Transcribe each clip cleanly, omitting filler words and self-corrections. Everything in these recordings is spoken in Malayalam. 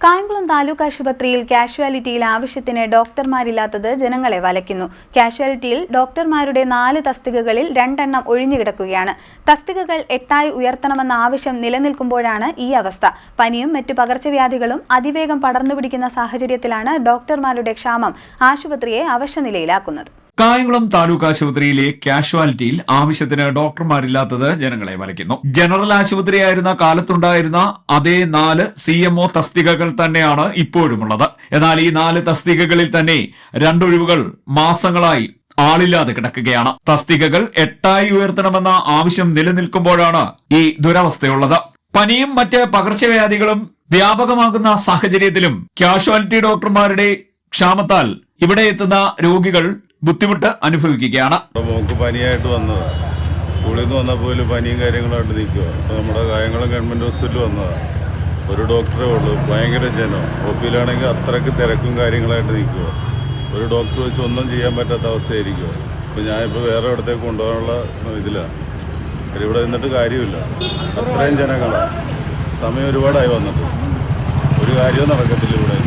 കായംകുളം താലൂക്ക് ആശുപത്രിയിൽ കാഷ്വാലിറ്റിയിൽ ആവശ്യത്തിന് ഡോക്ടർമാരില്ലാത്തത് ജനങ്ങളെ വലയ്ക്കുന്നു. കാഷ്വാലിറ്റിയിൽ ഡോക്ടർമാരുടെ 4 തസ്തികകളിൽ 2 എണ്ണം ഒഴിഞ്ഞുകിടക്കുകയാണ്. തസ്തികകൾ 8 ഉയർത്തണമെന്ന ആവശ്യം നിലനിൽക്കുമ്പോഴാണ് ഈ അവസ്ഥ. പനിയും മറ്റു പകർച്ചവ്യാധികളും അതിവേഗം പടർന്നുപിടിക്കുന്ന സാഹചര്യത്തിലാണ് ഡോക്ടർമാരുടെ ക്ഷാമം ആശുപത്രിയെ അവശനിലയിലാക്കുന്നത്. കായംകുളം താലൂക്ക് ആശുപത്രിയിലെ കാഷ്വാലിറ്റിയിൽ ആവശ്യത്തിന് ഡോക്ടർമാരില്ലാത്തത് ജനങ്ങളെ വലയ്ക്കുന്നു. ജനറൽ ആശുപത്രിയായിരുന്ന കാലത്തുണ്ടായിരുന്ന അതേ 4 CMO തസ്തികകൾ തന്നെയാണ് ഇപ്പോഴുമുള്ളത്. എന്നാൽ ഈ 4 തസ്തികകളിൽ തന്നെ 2 ഒഴിവുകൾ മാസങ്ങളായി ആളില്ലാതെ കിടക്കുകയാണ്. തസ്തികകൾ 8 ഉയർത്തണമെന്ന ആവശ്യം നിലനിൽക്കുമ്പോഴാണ് ഈ ദുരവസ്ഥയുള്ളത്. പനിയും മറ്റ് പകർച്ചവ്യാധികളും വ്യാപകമാകുന്ന സാഹചര്യത്തിലും കാഷ്വാലിറ്റി ഡോക്ടർമാരുടെ ക്ഷാമത്താൽ ഇവിടെ എത്തുന്ന രോഗികൾ ബുദ്ധിമുട്ട് അനുഭവിക്കുകയാണ്. മോക്ക് പനിയായിട്ട് വന്നത്, സ്കൂളിൽ നിന്ന് വന്നപ്പോൾ പനിയും കാര്യങ്ങളായിട്ട് നിൽക്കുക. അപ്പോൾ നമ്മുടെ കായംകുളം ഗവൺമെൻറ് ഹോസ്പിറ്റലിൽ വന്നതാണ്. ഒരു ഡോക്ടറേ ഉള്ളൂ, ഭയങ്കര ജനം. ഒപ്പിയിലാണെങ്കിൽ അത്രയ്ക്ക് തിരക്കും കാര്യങ്ങളായിട്ട് നിൽക്കുക. ഒരു ഡോക്ടർ വെച്ച് ഒന്നും ചെയ്യാൻ പറ്റാത്ത അവസ്ഥയായിരിക്കുക. അപ്പോൾ ഞാനിപ്പോൾ വേറെ ഇടത്തേക്ക് കൊണ്ടുപോകാനുള്ള ഇതിലാണ്. ഇവിടെ നിന്നിട്ട് കാര്യമില്ല, അത്രയും ജനങ്ങളാണ്. സമയം ഒരുപാടായി വന്നിട്ട് ഒരു കാര്യവും നടക്കത്തില്ല ഇവിടെ.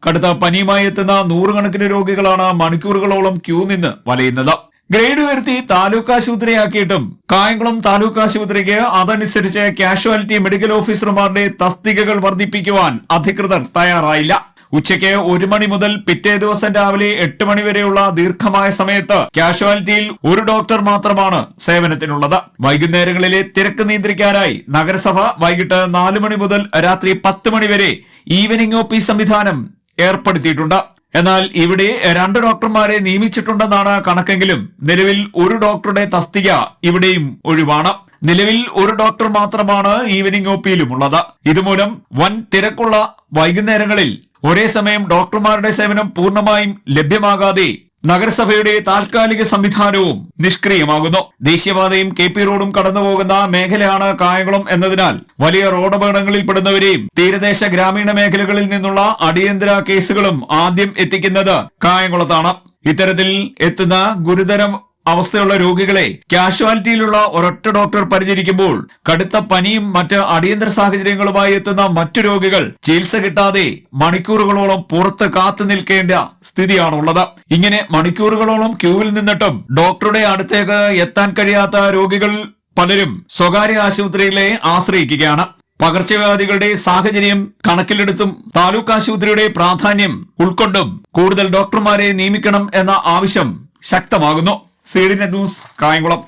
കടുത്ത പനിയുമായി എത്തുന്ന 100 കണക്കിന് രോഗികളാണ് മണിക്കൂറുകളോളം ക്യൂ നിന്ന് വലയുന്നത്. ഗ്രേഡ് ഉയർത്തി താലൂക്ക് ആശുപത്രിയാക്കിയിട്ടും കായംകുളം താലൂക്ക് ആശുപത്രിക്ക് അതനുസരിച്ച് കാഷ്വാലിറ്റി മെഡിക്കൽ ഓഫീസർമാരുടെ തസ്തികകൾ വർദ്ധിപ്പിക്കുവാൻ അധികൃതർ തയ്യാറായില്ല. ഉച്ചയ്ക്ക് 1 മണി മുതൽ പിറ്റേ ദിവസം രാവിലെ 8 മണി വരെയുള്ള ദീർഘമായ സമയത്ത് കാഷ്വാലിറ്റിയിൽ ഒരു ഡോക്ടർ മാത്രമാണ് സേവനത്തിനുള്ളത്. വൈകുന്നേരങ്ങളിലെ തിരക്ക് നിയന്ത്രിക്കാനായി നഗരസഭ വൈകിട്ട് 4 മണി മുതൽ രാത്രി 10 മണി വരെ ഈവനിംഗ് OP സംവിധാനം ഏർപ്പെടുത്തിയിട്ടുണ്ട്. എന്നാൽ ഇവിടെ 2 ഡോക്ടർമാരെ നിയമിച്ചിട്ടുണ്ടെന്നാണ് കണക്കെങ്കിലും നിലവിൽ ഒരു ഡോക്ടറുടെ തസ്തിക ഇവിടെയും ഒഴിവാണ്. നിലവിൽ ഒരു ഡോക്ടർ മാത്രമാണ് ഈവനിംഗ് OPയിലും ഉള്ളത്. ഇതുമൂലം വൻ തിരക്കുള്ള വൈകുന്നേരങ്ങളിൽ ഒരേ സമയം ഡോക്ടർമാരുടെ സേവനം പൂർണ്ണമായും ലഭ്യമാകാതെ നഗരസഭയുടെ താൽക്കാലിക സംവിധാനവും നിഷ്ക്രിയമാകുന്നു. ദേശീയപാതയും KP റോഡും കടന്നുപോകുന്ന മേഖലയാണ് കായംകുളം എന്നതിനാൽ വലിയ റോഡപകടങ്ങളിൽ പെടുന്നവരെയും തീരദേശ ഗ്രാമീണ മേഖലകളിൽ നിന്നുള്ള അടിയന്തര കേസുകളും ആദ്യം എത്തിക്കുന്നത് കായംകുളത്താണ്. ഇത്തരത്തിൽ എത്തുന്ന ഗുരുതരം അവസ്ഥയുള്ള രോഗികളെ കാഷ്വാലിറ്റിയിലുള്ള ഒരൊറ്റ ഡോക്ടർ പരിചരിക്കുമ്പോൾ കടുത്ത പനിയും മറ്റ് അടിയന്തര സാഹചര്യങ്ങളുമായി എത്തുന്ന മറ്റു രോഗികൾ ചികിത്സ കിട്ടാതെ മണിക്കൂറുകളോളം പുറത്ത് കാത്തു നിൽക്കേണ്ട സ്ഥിതിയാണുള്ളത്. ഇങ്ങനെ മണിക്കൂറുകളോളം ക്യൂവിൽ നിന്നിട്ടും ഡോക്ടറുടെ അടുത്തേക്ക് എത്താൻ കഴിയാത്ത രോഗികൾ പലരും സ്വകാര്യ ആശുപത്രികളെ ആശ്രയിക്കുകയാണ്. പകർച്ചവ്യാധികളുടെ സാഹചര്യം കണക്കിലെടുത്തും താലൂക്ക് ആശുപത്രിയുടെ പ്രാധാന്യം ഉൾക്കൊണ്ടും കൂടുതൽ ഡോക്ടർമാരെ നിയമിക്കണം എന്ന ആവശ്യം ശക്തമാകുന്നു. CDNet news, Kayamkulam.